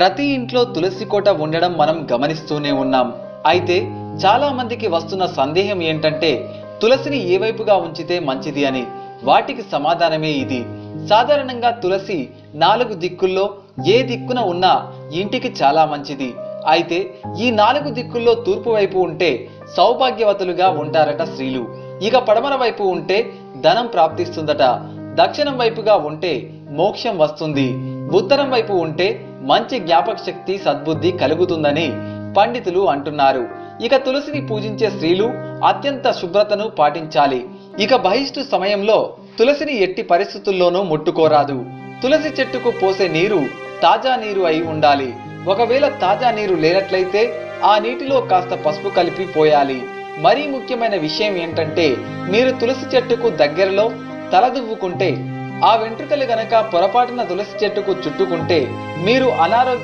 ప్రతి ఇంట్లో తులసి కోట ఉండడం మనం గమనిస్తూనే ఉన్నాం. అయితే చాలా మందికి వస్తున్న సందేహం ఏంటంటే తులసిని ఏ వైపుగా ఉంచితే మంచిది అని. వాటికి సమాధానమే ఇది. సాధారణంగా తులసి 4 దిక్కుల్లో ఏ దిక్కున ఉన్నా ఇంటికి చాలా మంచిది. అయితే ఈ 4 దిక్కుల్లో తూర్పు వైపు ఉంటే సౌభాగ్యవతులుగా ఉంటారట స్త్రీలు. ఇక పడమర వైపు ఉంటే ధనం ప్రాప్తిస్తుందట. దక్షిణం వైపుగా ఉంటే మోక్షం వస్తుంది. ఉత్తరం వైపు ఉంటే మంచి జ్ఞాపక శక్తి, సద్బుద్ధి కలుగుతుందని పండితులు అంటున్నారు. ఇక తులసిని పూజించే స్త్రీలు అత్యంత శుభ్రతను పాటించాలి. ఇక బహిష్టు సమయంలో తులసిని ఎట్టి పరిస్థితుల్లోనూ ముట్టుకోరాదు. తులసి చెట్టుకు పోసే నీరు తాజా నీరు అయి ఉండాలి. ఒకవేళ తాజా నీరు లేనట్లయితే ఆ నీటిలో కాస్త పసుపు కలిపి పోయాలి. మరీ ముఖ్యమైన విషయం ఏంటంటే మీరు తులసి చెట్టుకు దగ్గరలో తలదువ్వుకుంటే ఆ వెంట్రుకలు గనక పొరపాటున తులసి చెట్టుకు చుట్టుకుంటే మీరు అనారోగ్య